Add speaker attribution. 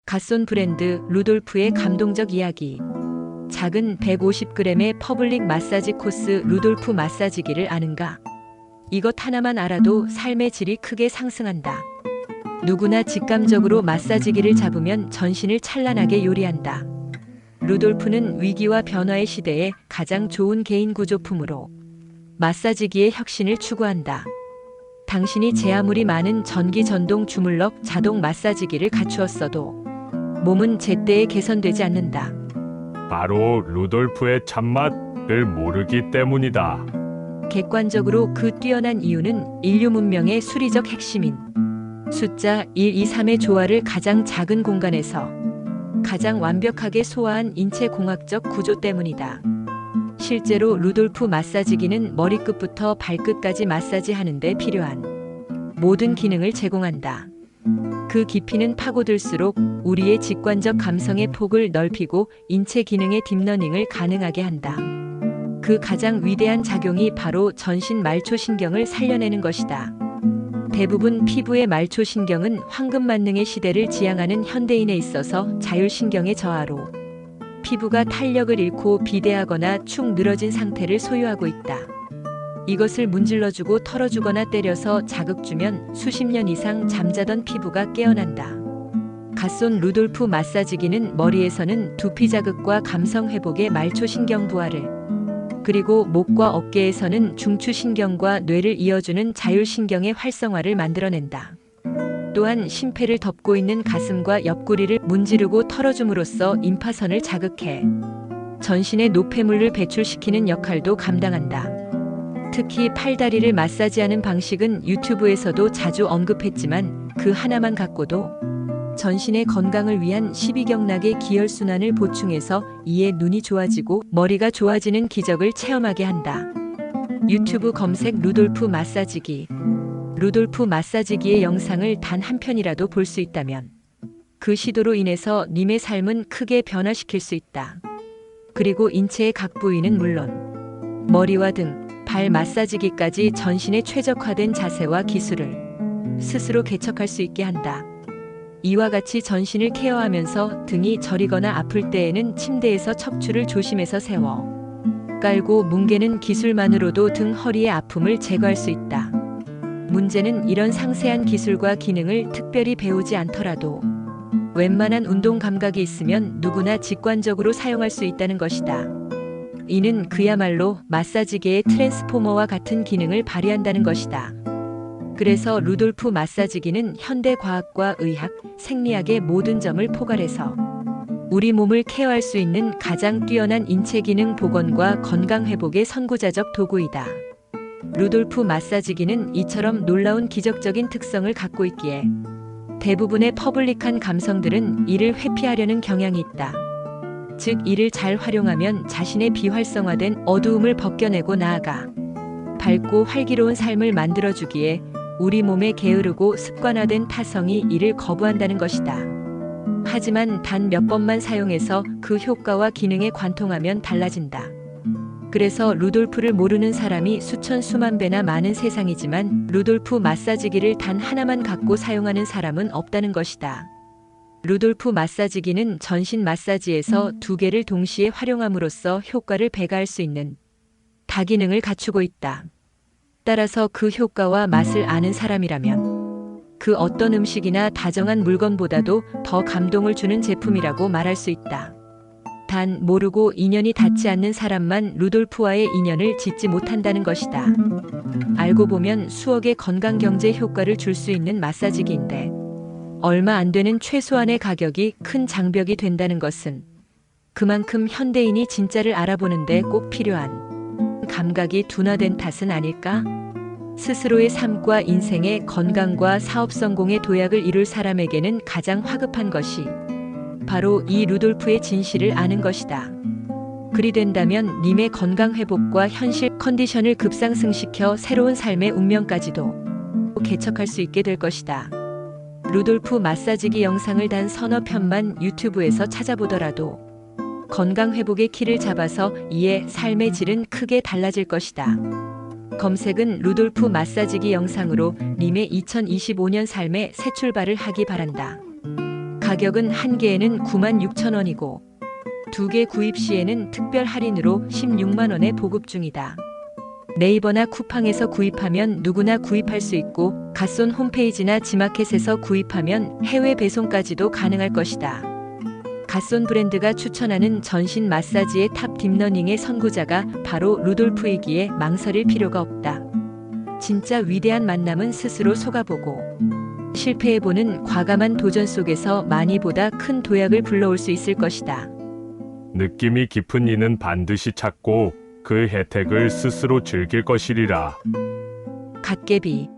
Speaker 1: 갓손 브랜드 루돌프의 감동적 이야기. 작은 150g의 퍼블릭 마사지 코스 루돌프 마사지기를 아는가? 이것 하나만 알아도 삶의 질이 크게 상승한다. 누구나 직감적으로 마사지기를 잡으면 전신을 찬란하게 요리한다. 루돌프는 위기와 변화의 시대에 가장 좋은 개인 구조품으로 마사지기의 혁신을 추구한다. 당신이 제 아무리 많은 전기 전동 주물럭 자동 마사지기를 갖추었어도 몸은 제때에 개선되지 않는다.
Speaker 2: 바로 루돌프의 참맛을 모르기 때문이다.
Speaker 1: 객관적으로 그 뛰어난 이유는 인류 문명의 수리적 핵심인 숫자 1, 2, 3의 조화를 가장 작은 공간에서 가장 완벽하게 소화한 인체 공학적 구조 때문이다. 실제로 루돌프 마사지기는 머리끝부터 발끝까지 마사지하는 데 필요한 모든 기능을 제공한다. 그 깊이는 파고들수록 우리의 직관적 감성의 폭을 넓히고 인체 기능의 딥러닝을 가능하게 한다. 그 가장 위대한 작용이 바로 전신 말초신경을 살려내는 것이다. 대부분 피부의 말초신경은 황금만능의 시대를 지향하는 현대인에 있어서 자율신경의 저하로 피부가 탄력을 잃고 비대하거나 축 늘어진 상태를 소유하고 있다. 이것을 문질러주고 털어주거나 때려서 자극 주면 수십 년 이상 잠자던 피부가 깨어난다. 갓손 루돌프 마사지기는 머리에서는 두피 자극과 감성 회복의 말초신경 부하를, 그리고 목과 어깨에서는 중추신경과 뇌를 이어주는 자율신경의 활성화를 만들어낸다. 또한 심폐를 덮고 있는 가슴과 옆구리를 문지르고 털어줌으로써 임파선을 자극해 전신의 노폐물을 배출시키는 역할도 감당한다. 특히 팔다리를 마사지하는 방식은 유튜브에서도 자주 언급했지만 그 하나만 갖고도 전신의 건강을 위한 12경락의 기혈순환을 보충해서 이에 눈이 좋아지고 머리가 좋아지는 기적을 체험하게 한다. 유튜브 검색 루돌프 마사지기. 루돌프 마사지기의 영상을 단 한 편이라도 볼 수 있다면 그 시도로 인해서 님의 삶은 크게 변화시킬 수 있다. 그리고 인체의 각 부위는 물론 머리와 등, 발 마사지기까지 전신에 최적화된 자세와 기술을 스스로 개척할 수 있게 한다. 이와 같이 전신을 케어하면서 등이 저리거나 아플 때에는 침대에서 척추를 조심해서 세워 깔고 뭉개는 기술만으로도 등 허리의 아픔을 제거할 수 있다. 문제는 이런 상세한 기술과 기능을 특별히 배우지 않더라도 웬만한 운동 감각이 있으면 누구나 직관적으로 사용할 수 있다는 것이다. 이는 그야말로 마사지기의 트랜스포머와 같은 기능을 발휘한다는 것이다. 그래서 루돌프 마사지기는 현대 과학과 의학, 생리학의 모든 점을 포괄해서 우리 몸을 케어할 수 있는 가장 뛰어난 인체 기능 복원과 건강 회복의 선구자적 도구이다. 루돌프 마사지기는 이처럼 놀라운 기적적인 특성을 갖고 있기에 대부분의 퍼블릭한 감성들은 이를 회피하려는 경향이 있다. 즉 이를 잘 활용하면 자신의 비활성화된 어두움을 벗겨내고 나아가 밝고 활기로운 삶을 만들어주기에 우리 몸에 게으르고 습관화된 타성이 이를 거부한다는 것이다. 하지만 단 몇 번만 사용해서 그 효과와 기능에 관통하면 달라진다. 그래서 루돌프를 모르는 사람이 수천 수만 배나 많은 세상이지만 루돌프 마사지기를 단 하나만 갖고 사용하는 사람은 없다는 것이다. 루돌프 마사지기는 전신 마사지에서 두 개를 동시에 활용함으로써 효과를 배가할 수 있는 다기능을 갖추고 있다. 따라서 그 효과와 맛을 아는 사람이라면 그 어떤 음식이나 다정한 물건보다도 더 감동을 주는 제품이라고 말할 수 있다. 단 모르고 인연이 닿지 않는 사람만 루돌프와의 인연을 짓지 못한다는 것이다. 알고 보면 수억의 건강 경제 효과를 줄 수 있는 마사지기인데 얼마 안 되는 최소한의 가격이 큰 장벽이 된다는 것은 그만큼 현대인이 진짜를 알아보는데 꼭 필요한 감각이 둔화된 탓은 아닐까? 스스로의 삶과 인생의 건강과 사업 성공의 도약을 이룰 사람에게는 가장 화급한 것이 바로 이 루돌프의 진실을 아는 것이다. 그리 된다면 님의 건강 회복과 현실 컨디션을 급상승시켜 새로운 삶의 운명까지도 개척할 수 있게 될 것이다. 루돌프 마사지기 영상을 단 서너 편만 유튜브에서 찾아보더라도 건강 회복의 키를 잡아서 이에 삶의 질은 크게 달라질 것이다. 검색은 루돌프 마사지기 영상으로 님의 2025년 삶의 새 출발을 하기 바란다. 가격은 한 개에는 96,000원이고 2개 구입 시에는 특별 할인으로 16만 원에 보급 중이다. 네이버나 쿠팡에서 구입하면 누구나 구입할 수 있고 갓손 홈페이지나 지마켓에서 구입하면 해외 배송까지도 가능할 것이다. 갓손 브랜드가 추천하는 전신 마사지의 탑 딥러닝의 선구자가 바로 루돌프이기에 망설일 필요가 없다. 진짜 위대한 만남은 스스로 속아보고 실패해보는 과감한 도전 속에서 많이 보다 큰 도약을 불러올 수 있을 것이다.
Speaker 2: 느낌이 깊은 이는 반드시 찾고 그 혜택을 스스로 즐길 것이리라.
Speaker 1: 갓개비